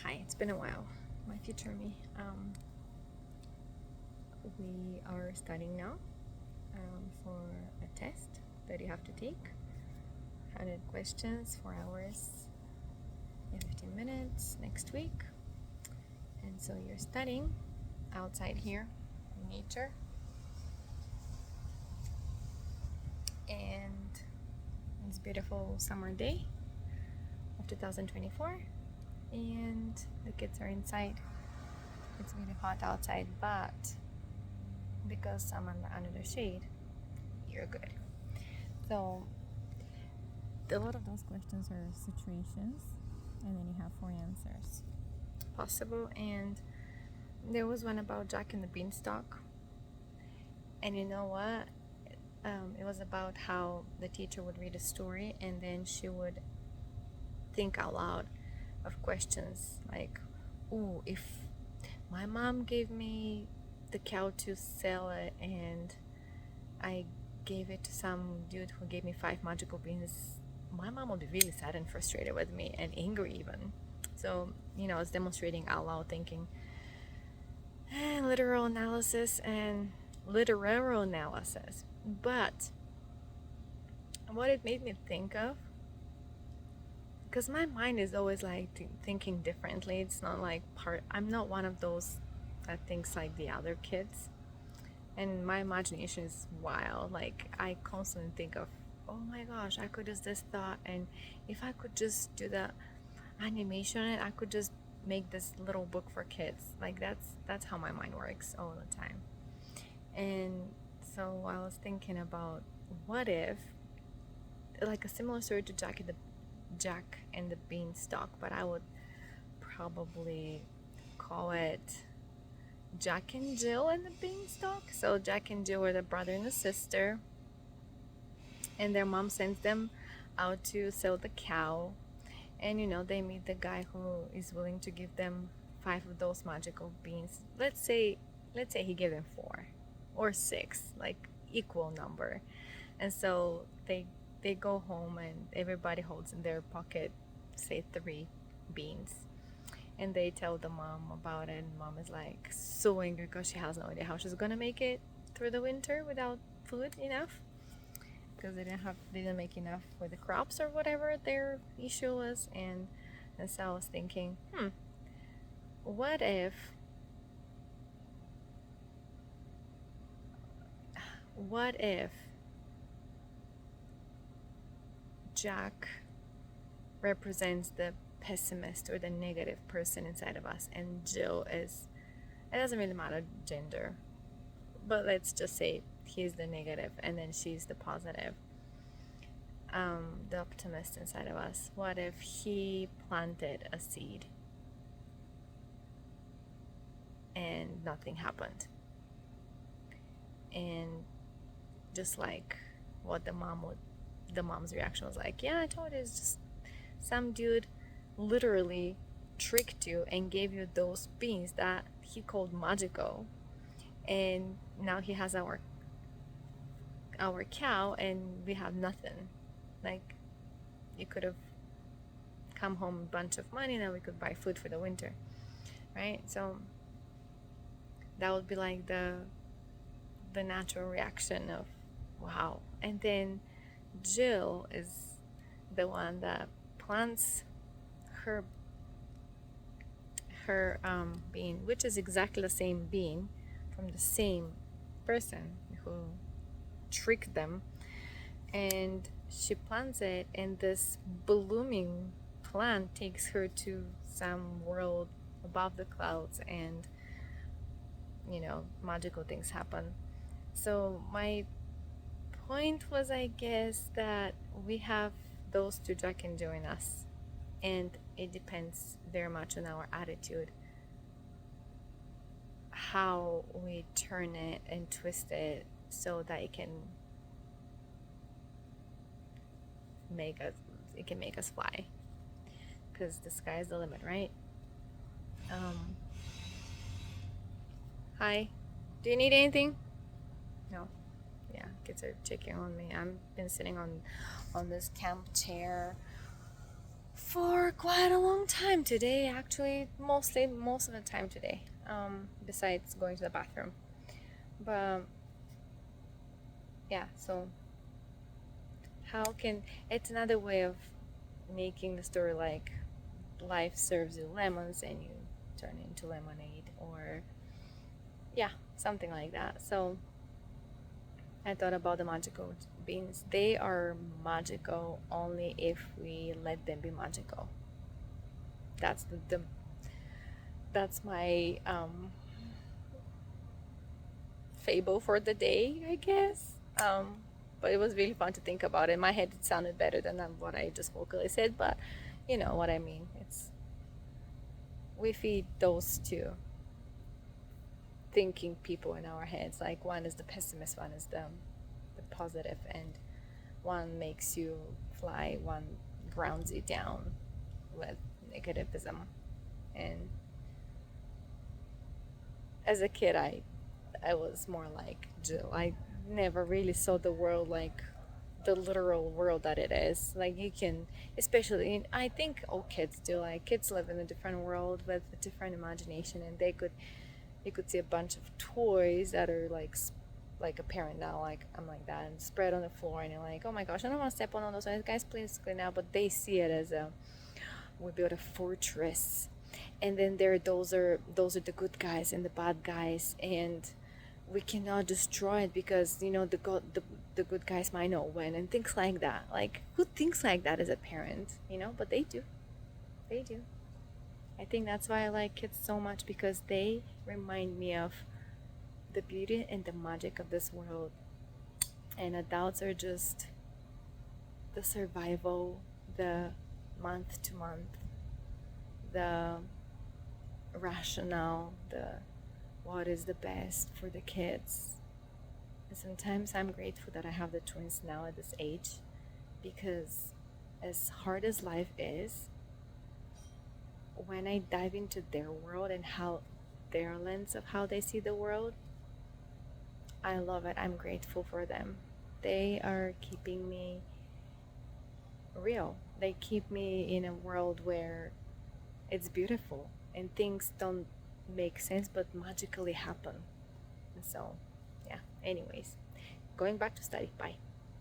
Hi, it's been a while. My future me. We are studying now for a test that you have to take. 100 questions, 4 hours, and 15 minutes next week. And so you're studying outside here in nature. And it's a beautiful summer day of 2024. And the kids are inside. It's really hot outside, but because I'm under the shade, you're good. So a lot of those questions are situations, and then you have 4 answers possible. And there was one about Jack and the Beanstalk, and you know what? It was about how the teacher would read a story and then she would think out loud of questions like, "Ooh, if my mom gave me the cow to sell it and I gave it to some dude who gave me 5 magical beans, my mom would be really sad and frustrated with me and angry even." So, it's demonstrating out loud thinking, literal analysis and literal analysis. But what it made me think of, because my mind is always like thinking differently. It's not like I'm not one of those that thinks like the other kids. And my imagination is wild. Like, I constantly think of, oh my gosh, I could use this thought, and if I could just do the animation on it, I could just make this little book for kids. Like, that's how my mind works all the time. And so I was thinking about, what if, like a similar story to Jack and the Beanstalk, but I would probably call it Jack and Jill and the Beanstalk. So Jack and Jill were the brother and the sister, and their mom sends them out to sell the cow. And they meet the guy who is willing to give them 5 of those magical beans. Let's say he gave them 4 or 6, like equal number. And so they go home and everybody holds in their pocket, say, 3 beans. And they tell the mom about it, and mom is like so angry because she has no idea how she's gonna make it through the winter without food enough, because they didn't make enough for the crops or whatever their issue was. And so I was thinking, what if Jack represents the pessimist or the negative person inside of us, and Jill is, it doesn't really matter gender, but let's just say he's the negative and then she's the positive, the optimist inside of us. What if he planted a seed and nothing happened? And just like what the mom's reaction was like, yeah, I told you, it's just some dude literally tricked you and gave you those beans that he called magical, and now he has our cow and we have nothing. Like, you could have come home a bunch of money, and we could buy food for the winter, right? So that would be like the natural reaction of, wow. And then Jill is the one that plants her bean, which is exactly the same bean from the same person who tricked them, and she plants it, and this blooming plant takes her to some world above the clouds, and magical things happen. So my point was, I guess, that we have those 2 Jack and Jill in us, and it depends very much on our attitude, how we turn it and twist it so that it can make us fly, because the sky is the limit, right? Hi, do you need anything? No. Yeah, kids are checking on me. I've been sitting on this camp chair For quite a long time today, actually, mostly most of the time today. Besides going to the bathroom, but yeah. So how can it's another way of making the story like life serves you lemons and you turn into lemonade, or yeah, something like that. So I thought about the magical beans. They are magical only if we let them be magical. That's the that's my fable for the day, I guess. But it was really fun to think about. In my head, it sounded better than what I just vocally said, but you know what I mean. It's we feed those two thinking people in our heads. Like one is the pessimist, one is the positive, and one makes you fly, one grounds you down with negativism. And as a kid, I was more like Jill. I never really saw the world like the literal world that it is. Like you can, especially, I think all kids do. Like kids live in a different world with a different imagination, and you could see a bunch of toys that are like a parent now, like I'm like that, and spread on the floor, and you're like, oh my gosh, I don't want to step on all those guys, please clean out. But they see it as a we build a fortress, and then those are the good guys and the bad guys, and we cannot destroy it because the good guys might know when, and things like that. Like who thinks like that as a parent, but they do. I think that's why I like kids so much, because they remind me of the beauty and the magic of this world, and adults are just the survival, the month to month, the rationale, the what is the best for the kids. And sometimes I'm grateful that I have the twins now at this age, because as hard as life is, when I dive into their world and how their lens of how they see the world, I love it. I'm grateful for them. They are keeping me real. They keep me in a world where it's beautiful and things don't make sense but magically happen. And so, yeah, anyways, going back to study. Bye.